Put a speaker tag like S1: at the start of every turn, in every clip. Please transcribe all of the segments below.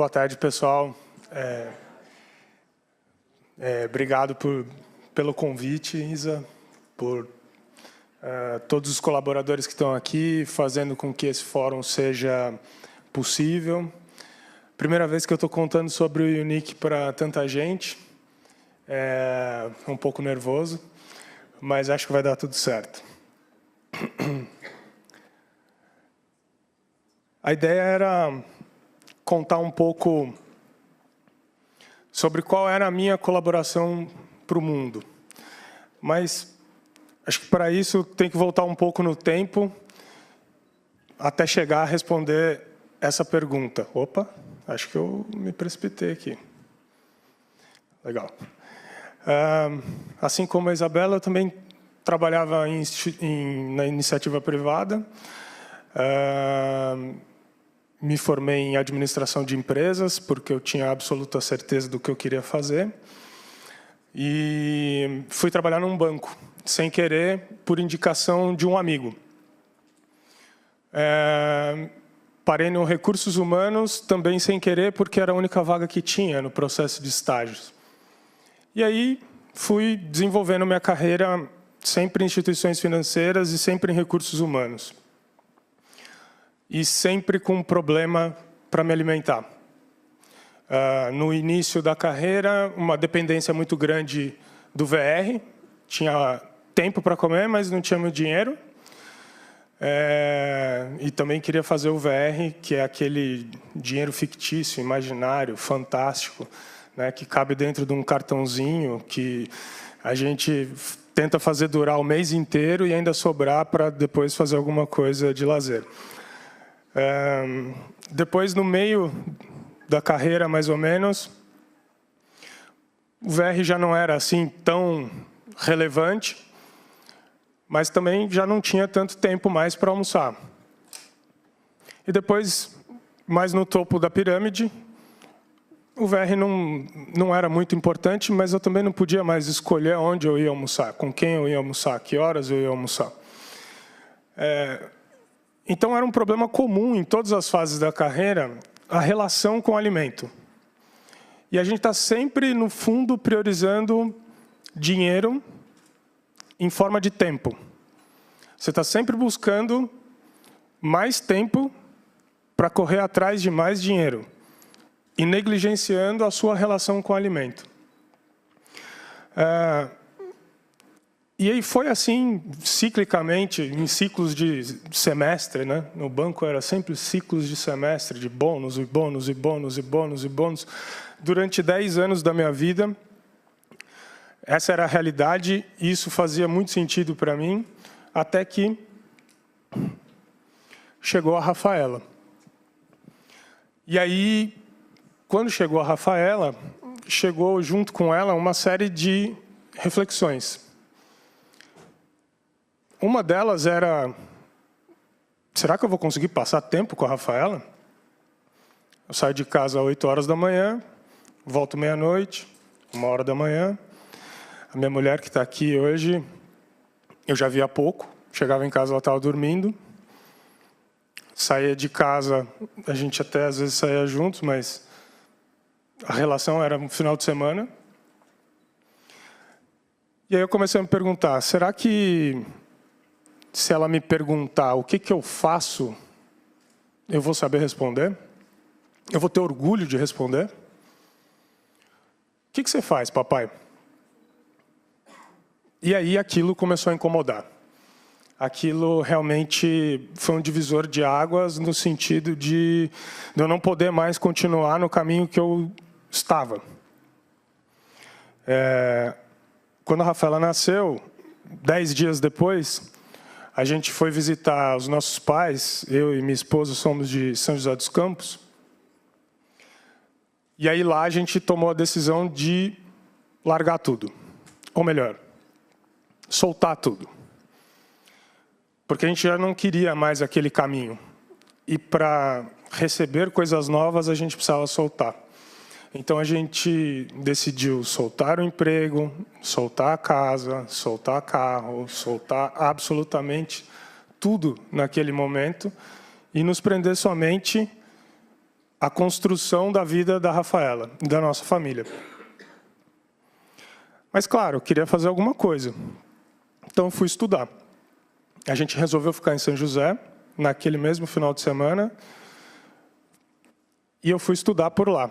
S1: Boa tarde, pessoal. Obrigado pelo convite, Isa, por todos os colaboradores que estão aqui, fazendo com que esse fórum seja possível. Primeira vez que eu estou contando sobre o Unique para tanta gente. Um pouco nervoso, mas acho que vai dar tudo certo. A ideia era contar um pouco sobre qual era a minha colaboração para o mundo. Mas acho que para isso tem que voltar um pouco no tempo até chegar a responder essa pergunta. Opa, acho que eu me precipitei aqui. Legal. Assim como a Isabela, eu também trabalhava na iniciativa privada. Me formei em administração de empresas, porque eu tinha absoluta certeza do que eu queria fazer. E fui trabalhar num banco, sem querer, por indicação de um amigo. Parei no Recursos Humanos, também sem querer, porque era a única vaga que tinha no processo de estágios. E aí fui desenvolvendo minha carreira sempre em instituições financeiras e sempre em recursos humanos. E sempre com um problema para me alimentar. No início da carreira, uma dependência muito grande do VR. Tinha tempo para comer, mas não tinha muito dinheiro. E também queria fazer o VR, que é aquele dinheiro fictício, imaginário, fantástico, né, que cabe dentro de um cartãozinho, que a gente tenta fazer durar o mês inteiro e ainda sobrar para depois fazer alguma coisa de lazer. Depois, no meio da carreira, mais ou menos, o VR já não era assim tão relevante, mas também já não tinha tanto tempo mais para almoçar. E depois, mais no topo da pirâmide, o VR não era muito importante, mas eu também não podia mais escolher onde eu ia almoçar, com quem eu ia almoçar, que horas eu ia almoçar. Então, era um problema comum em todas as fases da carreira, a relação com o alimento. E a gente está sempre, no fundo, priorizando dinheiro em forma de tempo. Você está sempre buscando mais tempo para correr atrás de mais dinheiro e negligenciando a sua relação com o alimento. E aí foi assim, ciclicamente, em ciclos de semestre, né? No banco era sempre ciclos de semestre, de bônus, e bônus, e bônus, e bônus, e bônus. Durante 10 anos da minha vida, essa era a realidade, e isso fazia muito sentido para mim, até que chegou a Rafaela. E aí, quando chegou a Rafaela, chegou junto com ela uma série de reflexões. Uma delas era, será que eu vou conseguir passar tempo com a Rafaela? Eu saio de casa às 8 horas da manhã, volto meia-noite, 1h da manhã. A minha mulher, que está aqui hoje, eu já vi há pouco. Chegava em casa, ela estava dormindo. Saía de casa, a gente até às vezes saía juntos, mas a relação era no final de semana. E aí eu comecei a me perguntar, será que se ela me perguntar o que eu faço, eu vou saber responder? Eu vou ter orgulho de responder? O que você faz, papai? E aí aquilo começou a incomodar. Aquilo realmente foi um divisor de águas no sentido de eu não poder mais continuar no caminho que eu estava. Quando a Rafaela nasceu, 10 dias depois, a gente foi visitar os nossos pais, eu e minha esposa somos de São José dos Campos, e aí lá a gente tomou a decisão de largar tudo, ou melhor, soltar tudo. Porque a gente já não queria mais aquele caminho. E para receber coisas novas, a gente precisava soltar. Então, a gente decidiu soltar o emprego, soltar a casa, soltar carro, soltar absolutamente tudo naquele momento e nos prender somente a construção da vida da Rafaela, da nossa família. Mas, claro, eu queria fazer alguma coisa. Então, eu fui estudar. A gente resolveu ficar em São José, naquele mesmo final de semana, e eu fui estudar por lá.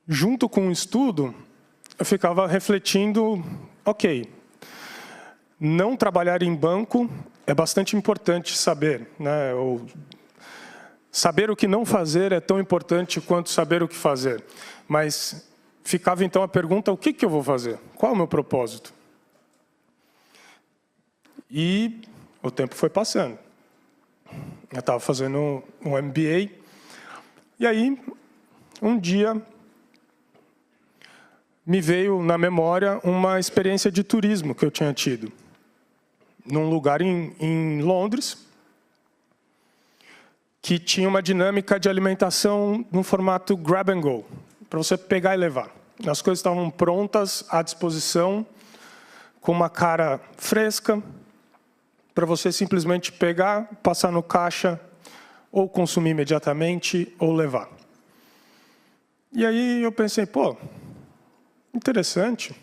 S1: Junto com o estudo, eu ficava refletindo, ok, não trabalhar em banco é bastante importante saber, né? Saber o que não fazer é tão importante quanto saber o que fazer. Mas ficava então a pergunta, o que eu vou fazer? Qual é o meu propósito? E o tempo foi passando. Eu estava fazendo um MBA, e aí, um dia, me veio na memória uma experiência de turismo que eu tinha tido. Num lugar em Londres, que tinha uma dinâmica de alimentação no formato grab and go, para você pegar e levar. As coisas estavam prontas, à disposição, com uma cara fresca, para você simplesmente pegar, passar no caixa, ou consumir imediatamente, ou levar. E aí eu pensei, pô, interessante,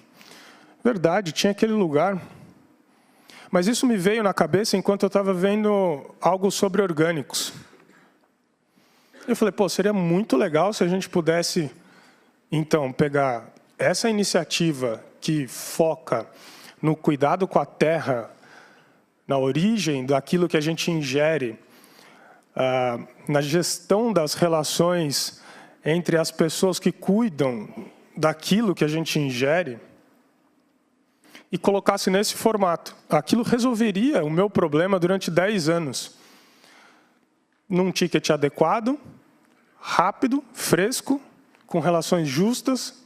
S1: verdade, tinha aquele lugar. Mas isso me veio na cabeça enquanto eu estava vendo algo sobre orgânicos. Eu falei, pô, seria muito legal se a gente pudesse, então, pegar essa iniciativa que foca no cuidado com a terra, na origem daquilo que a gente ingere, na gestão das relações entre as pessoas que cuidam daquilo que a gente ingere, e colocasse nesse formato. Aquilo resolveria o meu problema durante 10 anos. Num ticket adequado, rápido, fresco, com relações justas.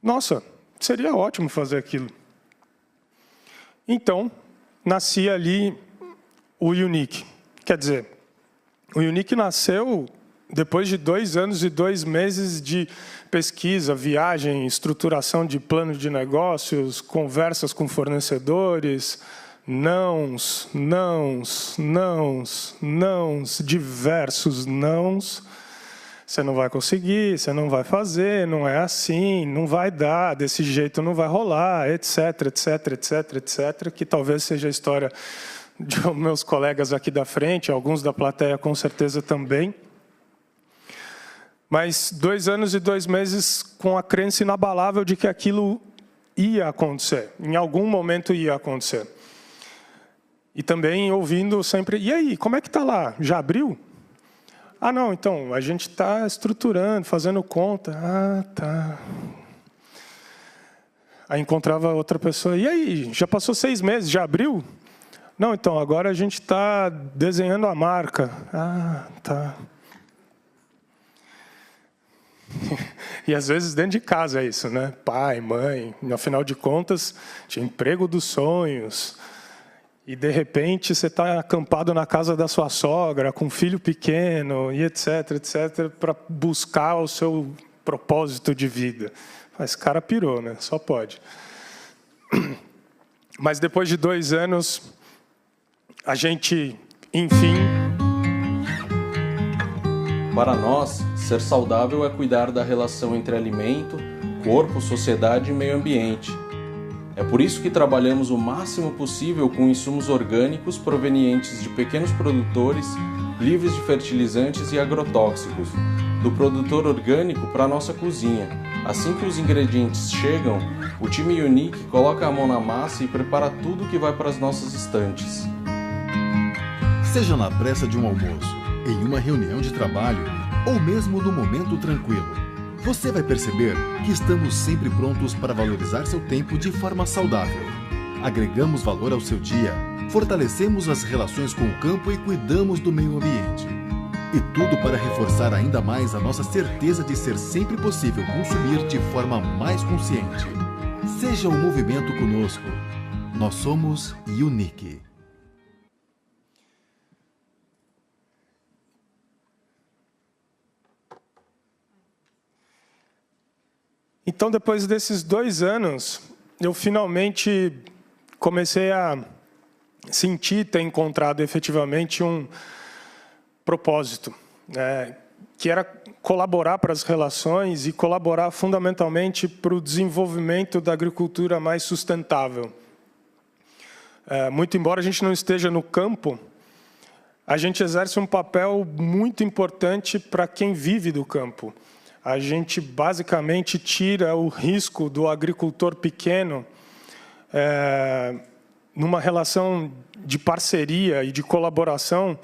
S1: Nossa, seria ótimo fazer aquilo. Então, nascia ali o Unique. Quer dizer, o Unique nasceu depois de 2 anos e 2 meses de pesquisa, viagem, estruturação de plano de negócios, conversas com fornecedores, nãos, diversos nãos. Você não vai conseguir, você não vai fazer, não é assim, não vai dar, desse jeito não vai rolar, etc, que talvez seja a história de meus colegas aqui da frente, alguns da plateia com certeza também. Mas 2 anos e 2 meses com a crença inabalável de que aquilo ia acontecer. Em algum momento ia acontecer. E também ouvindo sempre, e aí, como é que está lá? Já abriu? Ah, não, então, a gente está estruturando, fazendo conta. Ah, tá. Aí encontrava outra pessoa, e aí, já passou 6 meses, já abriu? Não, então, agora a gente está desenhando a marca. Ah, tá. E às vezes dentro de casa é isso, né? Pai, mãe, afinal de contas, tinha emprego dos sonhos. E de repente você está acampado na casa da sua sogra, com um filho pequeno, e etc, para buscar o seu propósito de vida. Esse cara pirou, né? Só pode. Mas depois de 2 anos, a gente, enfim...
S2: Para nós, ser saudável é cuidar da relação entre alimento, corpo, sociedade e meio ambiente. É por isso que trabalhamos o máximo possível com insumos orgânicos provenientes de pequenos produtores, livres de fertilizantes e agrotóxicos, do produtor orgânico para a nossa cozinha. Assim que os ingredientes chegam, o time Unique coloca a mão na massa e prepara tudo que vai para as nossas estantes.
S3: Seja na pressa de um almoço, em uma reunião de trabalho ou mesmo no momento tranquilo, você vai perceber que estamos sempre prontos para valorizar seu tempo de forma saudável. Agregamos valor ao seu dia, fortalecemos as relações com o campo e cuidamos do meio ambiente. E tudo para reforçar ainda mais a nossa certeza de ser sempre possível consumir de forma mais consciente. Seja o movimento conosco. Nós somos Unique.
S1: Então, depois desses 2 anos, eu finalmente comecei a sentir ter encontrado efetivamente propósito, que era colaborar para as relações e colaborar fundamentalmente para o desenvolvimento da agricultura mais sustentável. Muito embora a gente não esteja no campo, a gente exerce um papel muito importante para quem vive do campo. A gente basicamente tira o risco do agricultor pequeno numa relação de parceria e de colaboração,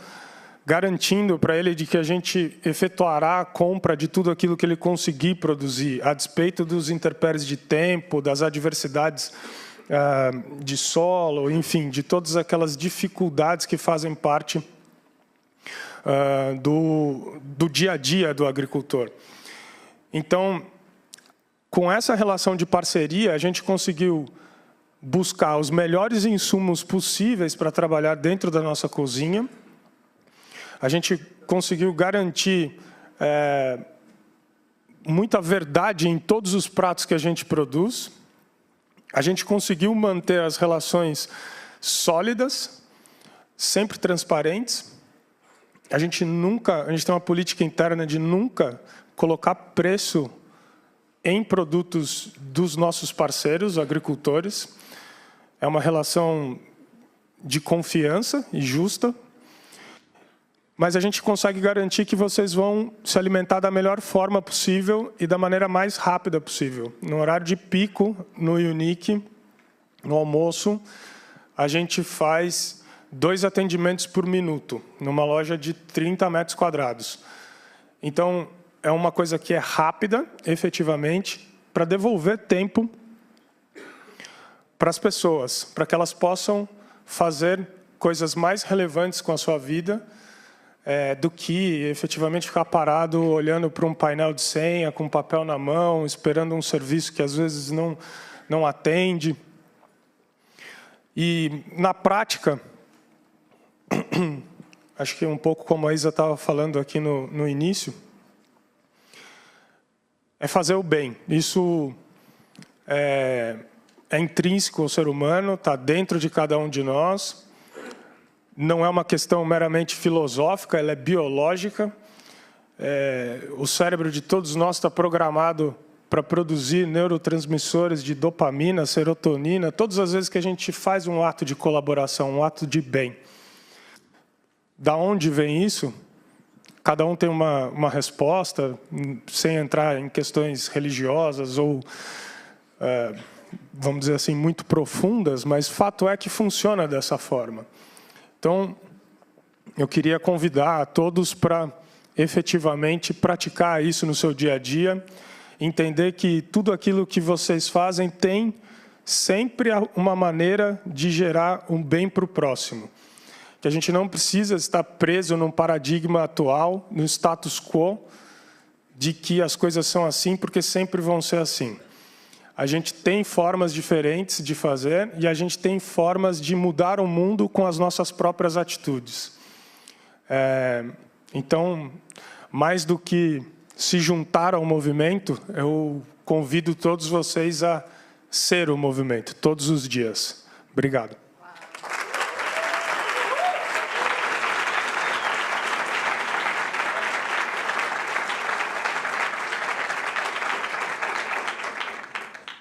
S1: garantindo para ele de que a gente efetuará a compra de tudo aquilo que ele conseguir produzir, a despeito dos intempéries de tempo, das adversidades de solo, enfim, de todas aquelas dificuldades que fazem parte do dia a dia do agricultor. Então, com essa relação de parceria, a gente conseguiu buscar os melhores insumos possíveis para trabalhar dentro da nossa cozinha. A gente conseguiu garantir muita verdade em todos os pratos que a gente produz. A gente conseguiu manter as relações sólidas, sempre transparentes. A gente tem uma política interna de nunca colocar preço em produtos dos nossos parceiros, agricultores. É uma relação de confiança e justa. Mas a gente consegue garantir que vocês vão se alimentar da melhor forma possível e da maneira mais rápida possível. No horário de pico, no Unique, no almoço, a gente faz 2 atendimentos por minuto, numa loja de 30 metros quadrados. Então, é uma coisa que é rápida, efetivamente, para devolver tempo para as pessoas, para que elas possam fazer coisas mais relevantes com a sua vida, do que efetivamente ficar parado olhando para um painel de senha, com papel na mão, esperando um serviço que às vezes não atende. E, na prática, acho que um pouco como a Isa estava falando aqui no início, é fazer o bem. Isso é intrínseco ao ser humano, está dentro de cada um de nós. Não é uma questão meramente filosófica, ela é biológica. O cérebro de todos nós está programado para produzir neurotransmissores de dopamina, serotonina, todas as vezes que a gente faz um ato de colaboração, um ato de bem. Da onde vem isso? Cada um tem uma resposta, sem entrar em questões religiosas ou, vamos dizer assim, muito profundas, mas fato é que funciona dessa forma. Então, eu queria convidar a todos para efetivamente praticar isso no seu dia a dia, entender que tudo aquilo que vocês fazem tem sempre uma maneira de gerar um bem para o próximo. Que a gente não precisa estar preso num paradigma atual, no status quo, de que as coisas são assim porque sempre vão ser assim. A gente tem formas diferentes de fazer e a gente tem formas de mudar o mundo com as nossas próprias atitudes. Então, mais do que se juntar ao movimento, eu convido todos vocês a ser o movimento, todos os dias. Obrigado.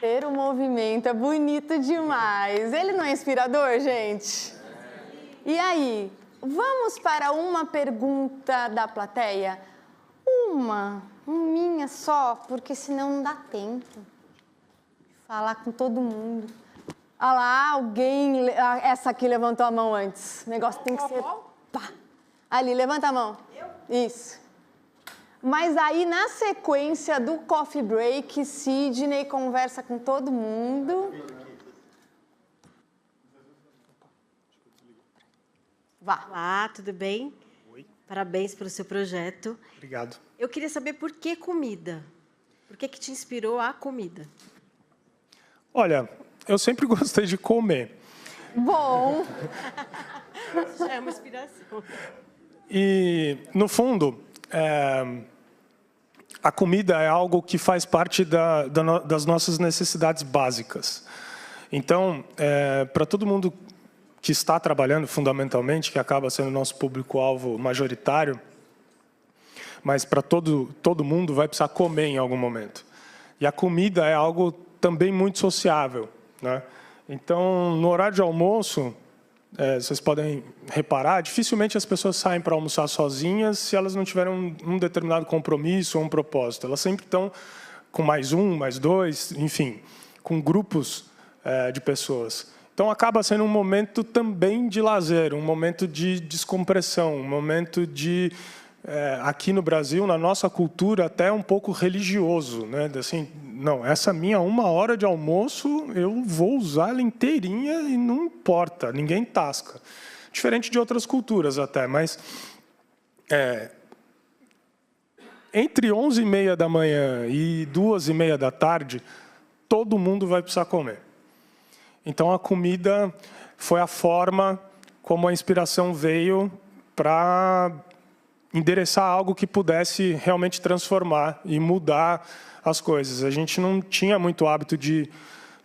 S4: Ter o movimento é bonito demais. Ele não é inspirador, gente? E aí, vamos para uma pergunta da plateia? Uma minha só, porque senão não dá tempo. Falar com todo mundo. Ah lá, alguém... Essa aqui levantou a mão antes. O negócio tem que ser... Pá. Ali, levanta a mão. Eu? Isso. Mas aí, na sequência do coffee break, Sidney conversa com todo mundo. Vá.
S5: Olá, tudo bem?
S1: Oi.
S5: Parabéns pelo seu projeto.
S1: Obrigado.
S5: Eu queria saber por que comida? Por que te inspirou a comida?
S1: Olha, eu sempre gostei de comer.
S4: Bom.
S5: Já é uma inspiração.
S1: E, no fundo... a comida é algo que faz parte das nossas necessidades básicas. Então, para todo mundo que está trabalhando fundamentalmente, que acaba sendo o nosso público-alvo majoritário, mas para todo mundo vai precisar comer em algum momento. E a comida é algo também muito sociável, né? Então, no horário de almoço, vocês podem reparar, dificilmente as pessoas saem para almoçar sozinhas se elas não tiverem um determinado compromisso ou um propósito. Elas sempre estão com mais um, mais dois, enfim, com grupos de pessoas. Então, acaba sendo um momento também de lazer, um momento de descompressão, um momento de, aqui no Brasil, na nossa cultura, até um pouco religioso, né? Assim, não, essa minha 1 hora de almoço, eu vou usar ela inteirinha e não importa, ninguém tasca. Diferente de outras culturas até, mas entre 11h30 da manhã e 2h30 da tarde, todo mundo vai precisar comer. Então, a comida foi a forma como a inspiração veio para endereçar algo que pudesse realmente transformar e mudar as coisas. A gente não tinha muito hábito de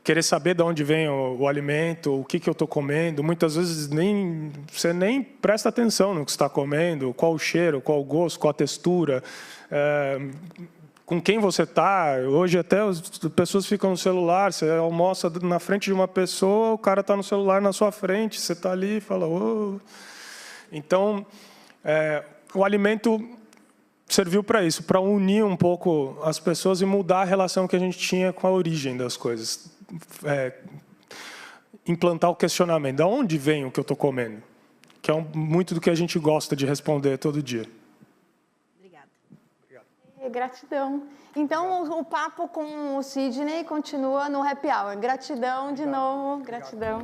S1: querer saber de onde vem o alimento, o que eu estou comendo. Muitas vezes você nem presta atenção no que está comendo, qual o cheiro, qual o gosto, qual a textura, com quem você está. Hoje até as pessoas ficam no celular, você almoça na frente de uma pessoa, o cara está no celular na sua frente, você está ali e fala... Oh. Então, o alimento serviu para isso, para unir um pouco as pessoas e mudar a relação que a gente tinha com a origem das coisas. Implantar o questionamento, de onde vem o que eu estou comendo? Que é muito do que a gente gosta de responder todo dia.
S5: Obrigada.
S4: Gratidão. Então, o papo com o Sidney continua no Happy Hour. Gratidão de novo. Gratidão.